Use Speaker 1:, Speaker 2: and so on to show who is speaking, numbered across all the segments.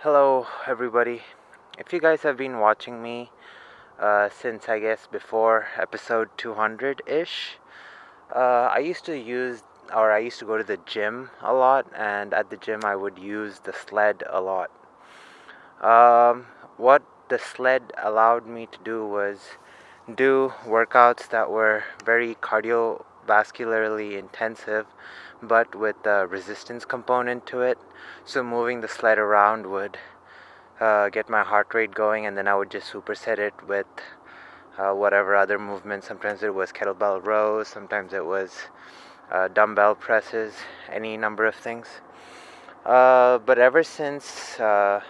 Speaker 1: Hello everybody. If you guys have been watching me since I guess before episode 200-ish, I used to go to the gym a lot, and at the gym I would use the sled a lot. What the sled allowed me to do was do workouts that were very cardiovascularly intensive, but with a resistance component to it. So moving the sled around would get my heart rate going, and then I would just superset it with whatever other movements. Sometimes it was kettlebell rows, sometimes it was dumbbell presses, any number of things. But ever since I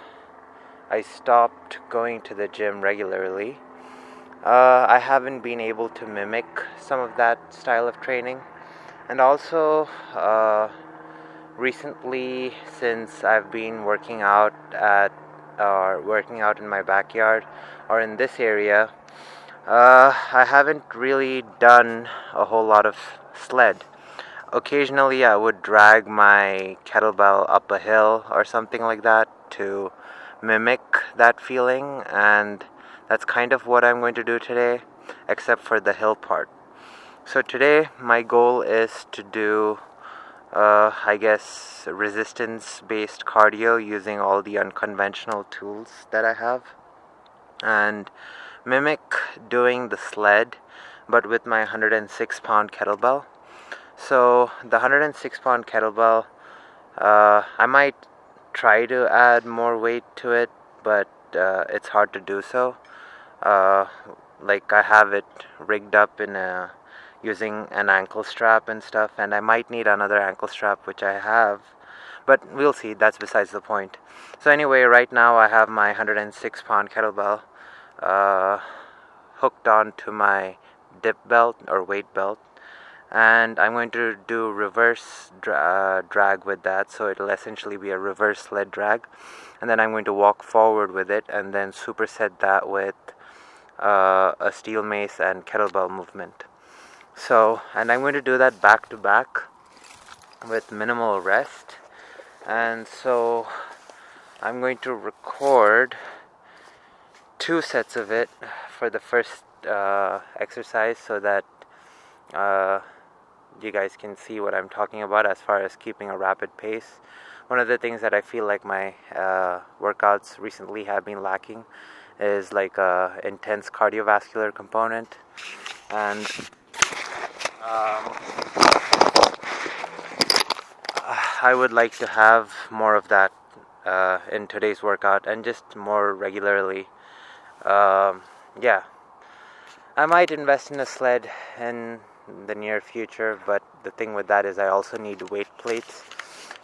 Speaker 1: stopped going to the gym regularly, I haven't been able to mimic some of that style of training. And also, recently, since I've been working out in my backyard or in this area, I haven't really done a whole lot of sled. Occasionally, I would drag my kettlebell up a hill or something like that to mimic that feeling, and that's kind of what I'm going to do today, except for the hill part. So today, my goal is to do, resistance-based cardio using all the unconventional tools that I have, and mimic doing the sled, but with my 106-pound kettlebell. So the 106-pound kettlebell, I might try to add more weight to it, but it's hard to do so. I have it rigged up using an ankle strap and stuff, and I might need another ankle strap, which I have, but we'll see. That's besides the point. So anyway, right now I have my 106-pound kettlebell hooked onto my dip belt or weight belt, and I'm going to do reverse drag with that, so it'll essentially be a reverse sled drag, and then I'm going to walk forward with it and then superset that with a steel mace and kettlebell movement. So, and I'm going to do that back to back with minimal rest, and so I'm going to record 2 sets of it for the first exercise, so that you guys can see what I'm talking about as far as keeping a rapid pace. One of the things that I feel like my workouts recently have been lacking is like a intense cardiovascular component, and I would like to have more of that in today's workout, and just more regularly. Yeah, I might invest in a sled in the near future, but the thing with that is I also need weight plates.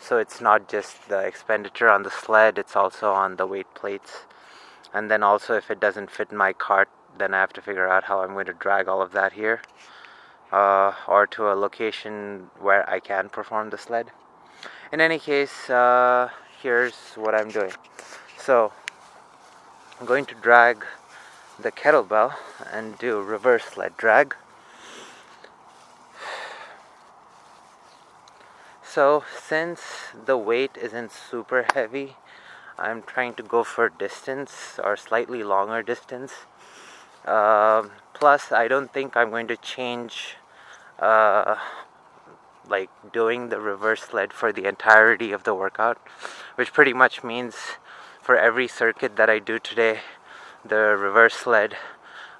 Speaker 1: So it's not just the expenditure on the sled, it's also on the weight plates. And then also, if it doesn't fit in my cart, then I have to figure out how I'm going to drag all of that here, or to a location where I can perform the sled. In any case, here's what I'm doing. So I'm going to drag the kettlebell and do reverse sled drag. So since the weight isn't super heavy, I'm trying to go for distance or slightly longer distance. Plus, I don't think I'm going to change doing the reverse sled for the entirety of the workout, which pretty much means for every circuit that I do today, the reverse sled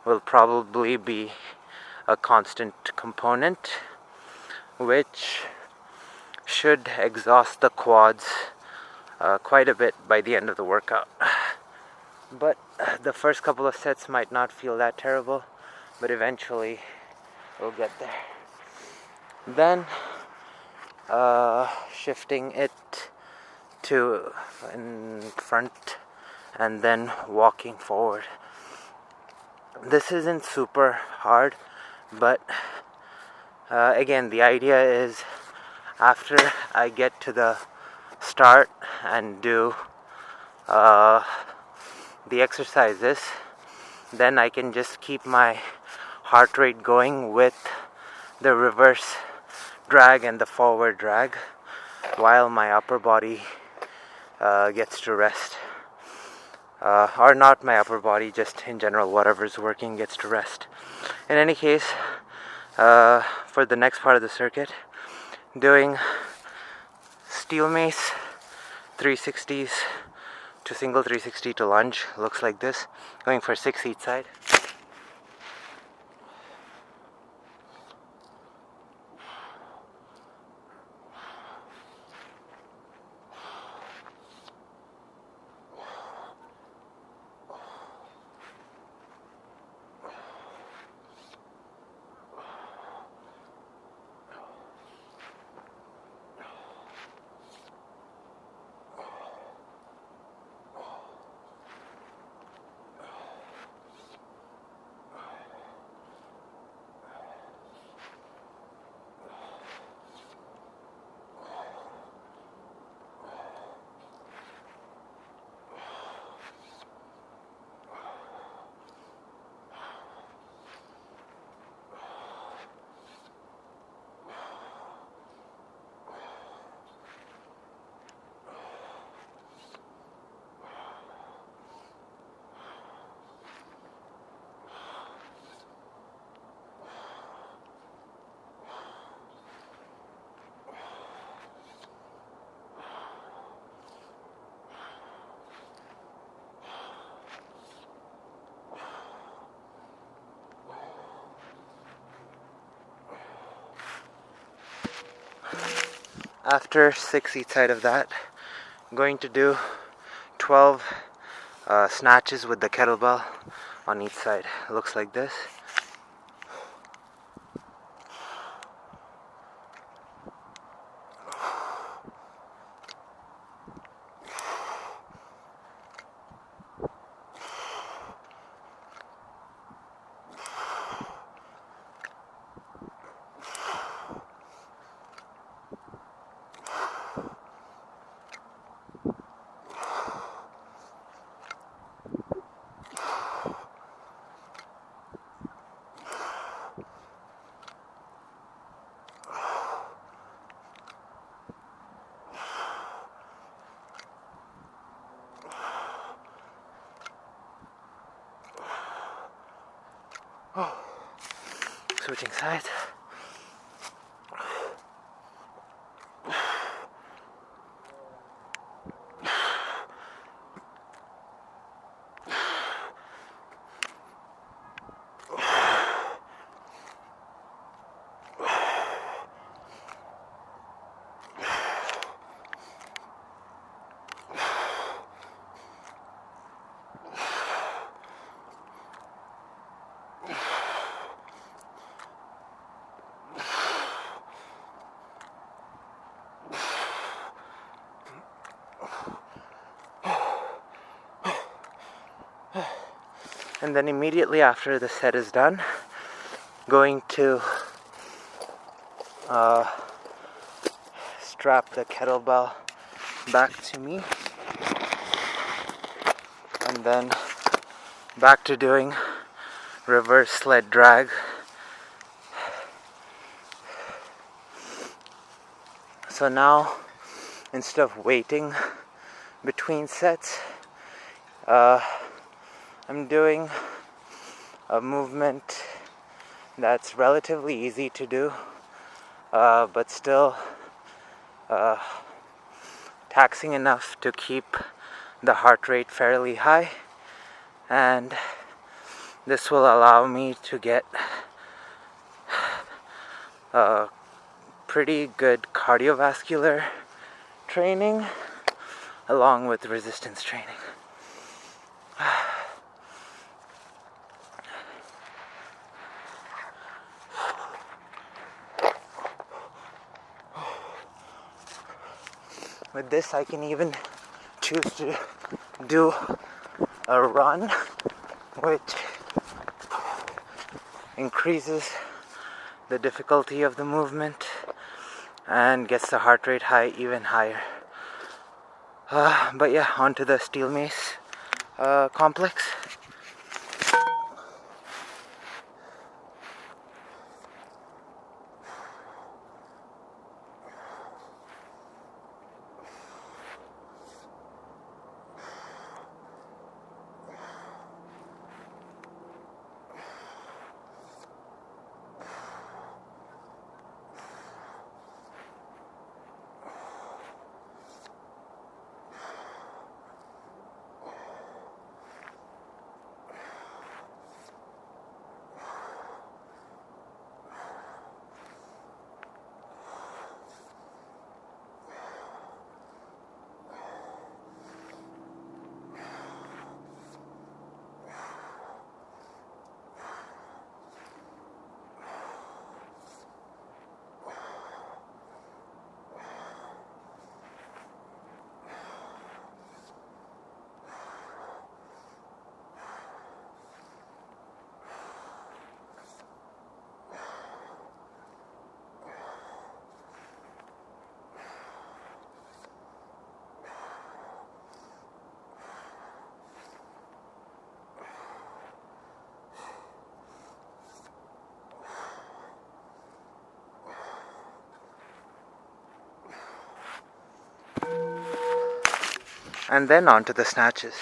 Speaker 1: will probably be a constant component, which should exhaust the quads quite a bit by the end of the workout. But the first couple of sets might not feel that terrible, but eventually we'll get there. Then shifting it to in front and then walking forward. This isn't super hard, but again, the idea is after I get to the start and do the exercises, then I can just keep my heart rate going with the reverse drag and the forward drag while my upper body gets to rest. or not my upper body, just in general, whatever's working gets to rest. In any case, for the next part of the circuit, doing steel mace 360s to single 360 to lunge, looks like this, going for 6 each side. After 6 each side of that, I'm going to do 12 snatches with the kettlebell on each side. It looks like this. Switching sides. And then immediately after the set is done, going to strap the kettlebell back to me, and then back to doing reverse sled drag. So now, instead of waiting between sets, I'm doing a movement that's relatively easy to do, but still taxing enough to keep the heart rate fairly high, and this will allow me to get pretty good cardiovascular training along with resistance training. With this, I can even choose to do a run, which increases the difficulty of the movement and gets the heart rate high even higher. But yeah, onto the steel mace complex. and then on to the snatches.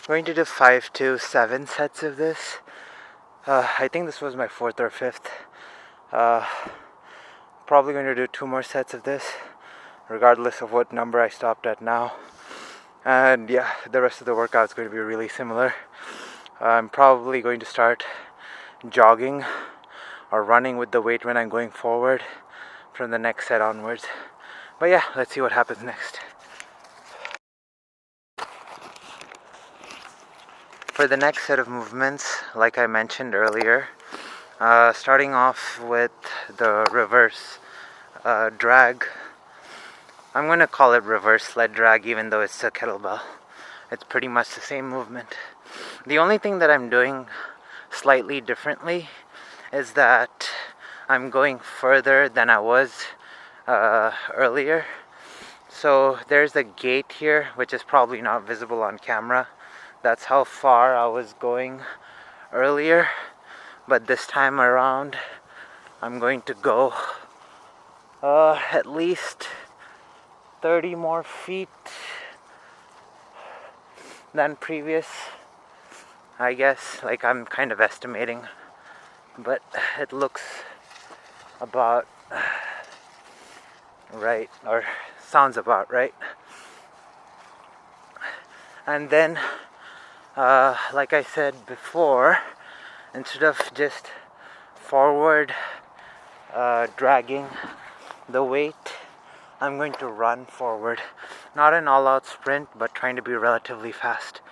Speaker 1: Going to do 5 to 7 sets of this. I think this was my 4th or 5th. Probably going to do 2 more sets of this, regardless of what number I stopped at now. And yeah, the rest of the workout is going to be really similar. I'm probably going to start jogging or running with the weight when I'm going forward from the next set onwards. But yeah, let's see what happens next. For the next set of movements, like I mentioned earlier, starting off with the reverse drag. I'm going to call it reverse sled drag even though it's a kettlebell. It's pretty much the same movement. The only thing that I'm doing slightly differently is that I'm going further than I was earlier. So there's a gate here which is probably not visible on camera. That's how far I was going earlier, but this time around I'm going to go at least 30 more feet than previous, I guess. Like, I'm kind of estimating, but it looks about right, or sounds about right. And then like I said before, instead of just forward dragging the weight, I'm going to run forward. Not an all-out sprint, but trying to be relatively fast.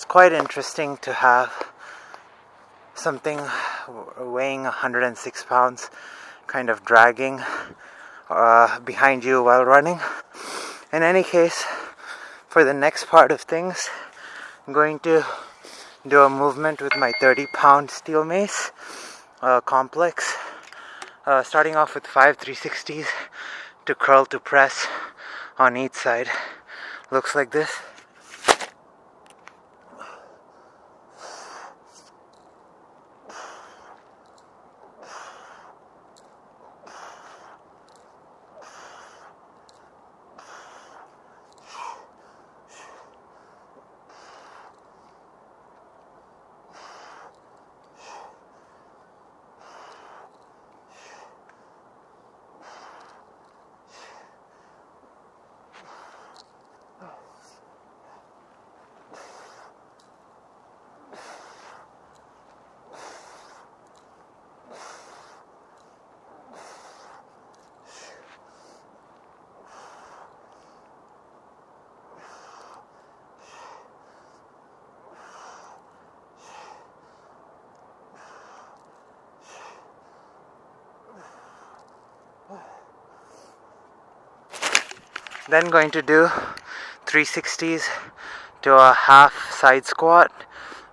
Speaker 1: Quite interesting to have something weighing 106 pounds kind of dragging behind you while running. In any case, for the next part of things, I'm going to do a movement with my 30-pound steel mace complex, starting off with 5 360s to curl to press on each side. Looks like this. Then going to do 360s to a half side squat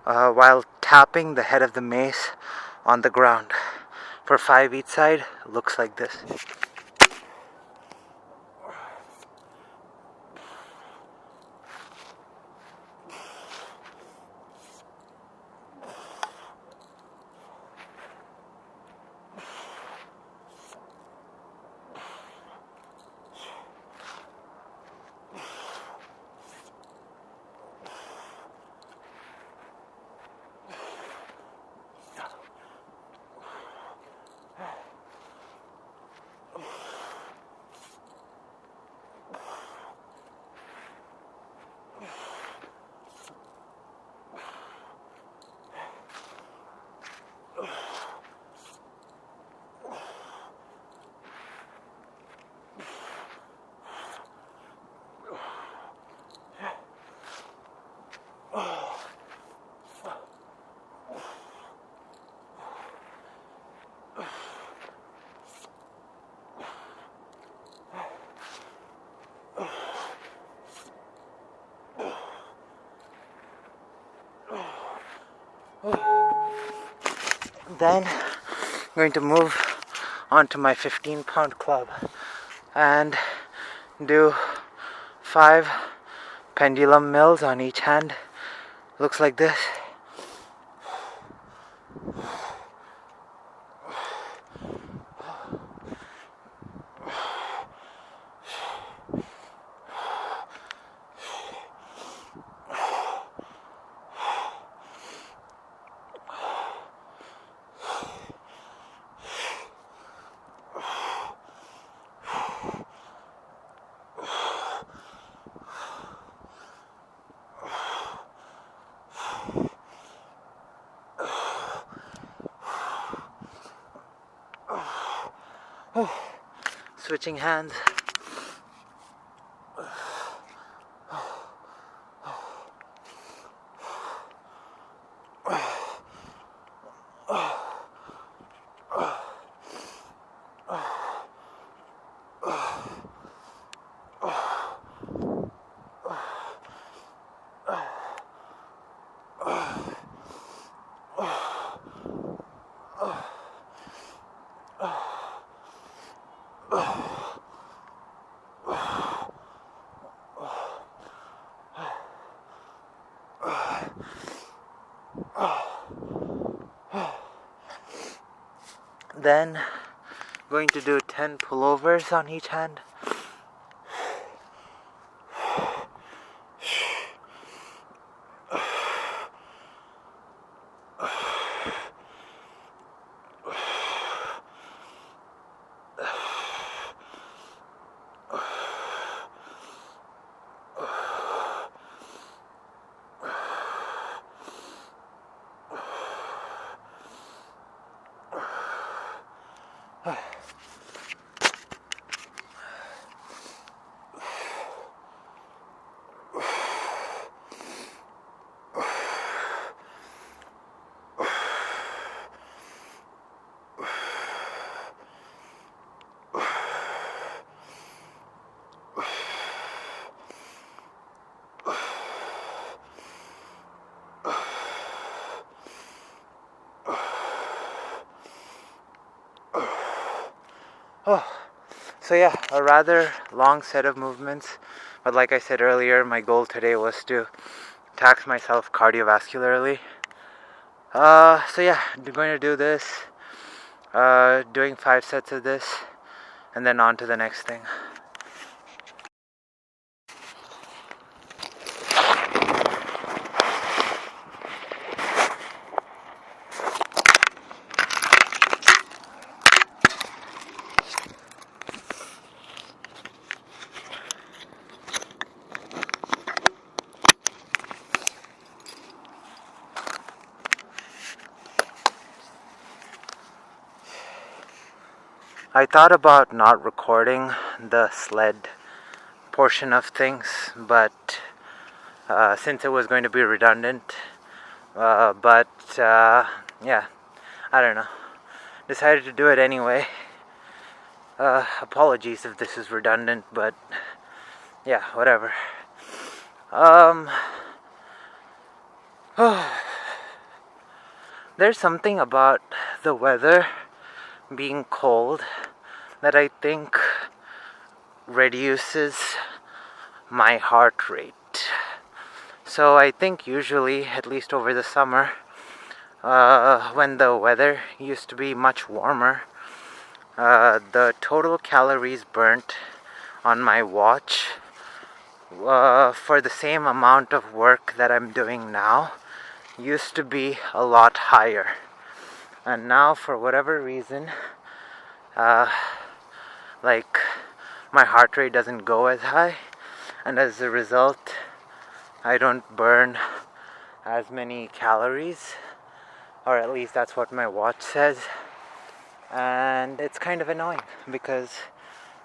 Speaker 1: while tapping the head of the mace on the ground. For 5 each side, looks like this. Then I'm going to move onto my 15-pound club and do 5 pendulum mills on each hand. Looks like this. Switching hands. Then going to do 10 pullovers on each hand. So yeah, a rather long set of movements, but like I said earlier, my goal today was to tax myself cardiovascularly. So yeah, I'm going to do this, doing 5 sets of this, and then on to the next thing. I thought about not recording the sled portion of things, but since it was going to be redundant, yeah, I don't know. Decided to do it anyway. Apologies if this is redundant, but yeah, whatever. There's something about the weather being cold that I think reduces my heart rate. So I think usually, at least over the summer, when the weather used to be much warmer, the total calories burnt on my watch for the same amount of work that I'm doing now used to be a lot higher. And now, for whatever reason, like my heart rate doesn't go as high, and as a result, I don't burn as many calories, or at least that's what my watch says. And it's kind of annoying because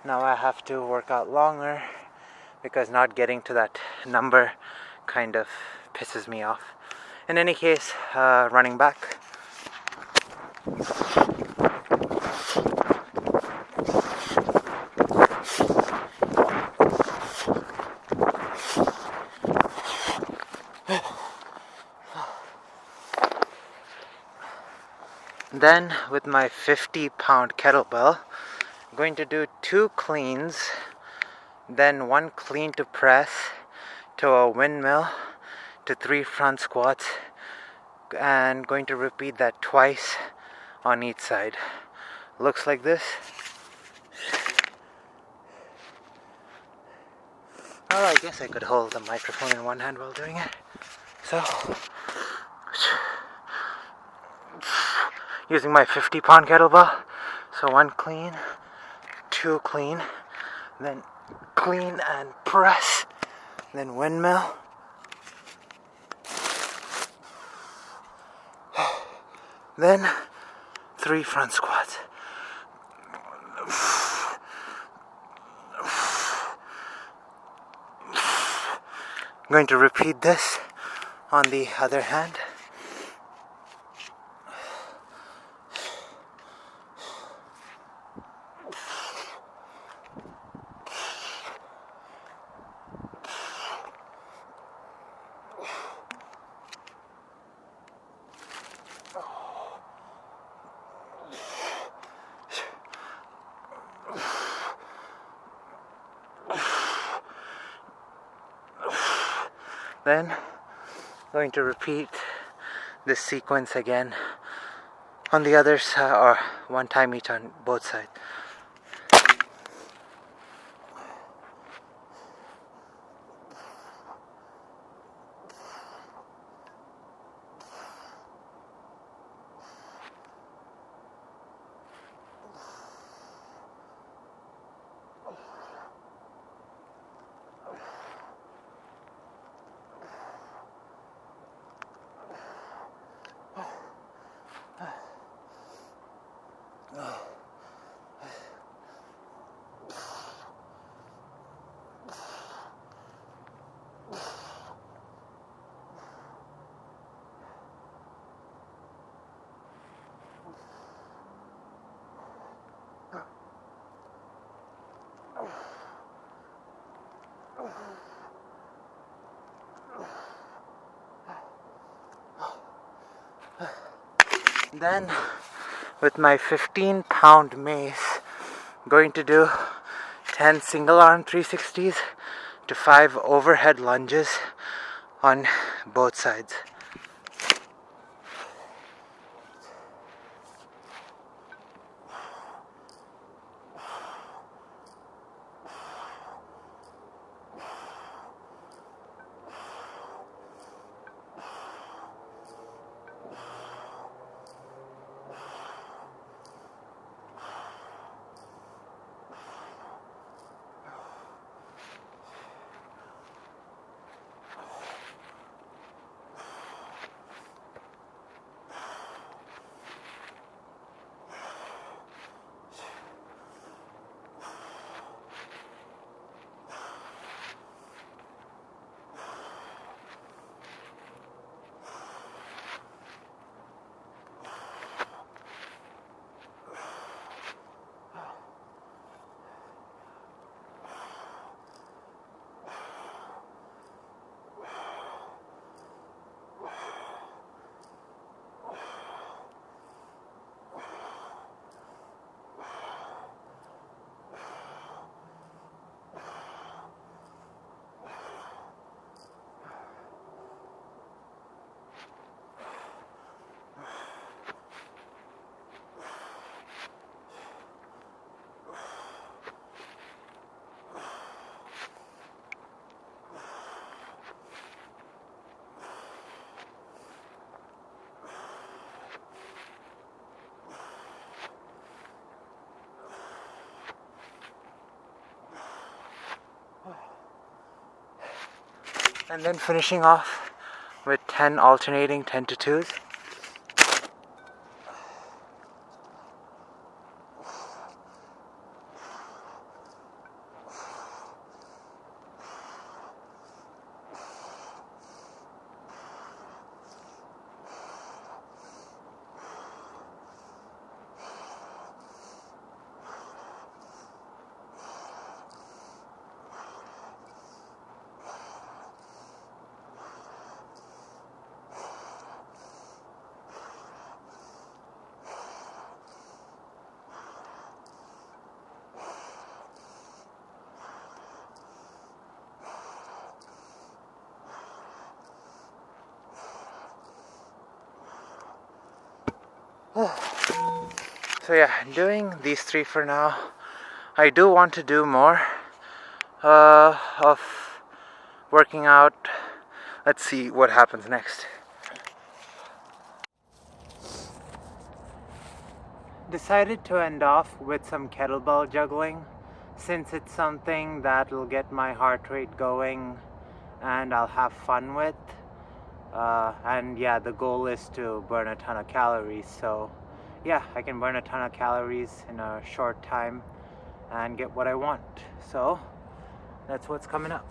Speaker 1: now I have to work out longer, because not getting to that number kind of pisses me off. In any case, running back. Then with my 50-pound kettlebell, I'm going to do 2 cleans, then 1 clean to press, to a windmill, to 3 front squats, and going to repeat that twice on each side. Looks like this. Oh, I guess I could hold the microphone in one hand while doing it. So, using my 50-pound kettlebell. So 1 clean, 2 clean, then clean and press, then windmill. Then 3 front squats. I'm going to repeat this on the other hand. Then going to repeat this sequence again on the other side, or 1 time each on both sides. Then with my 15-pound mace, I'm going to do 10 single arm 360s to 5 overhead lunges on both sides. And then finishing off with 10 alternating 10 to 2s. So yeah, doing these 3 for now. I do want to do more of working out. Let's see what happens next. Decided to end off with some kettlebell juggling, since it's something that will get my heart rate going and I'll have fun with. And yeah, the goal is to burn a ton of calories. So yeah, I can burn a ton of calories in a short time and get what I want. So that's what's coming up.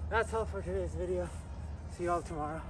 Speaker 1: That's all for today's video. See you all tomorrow.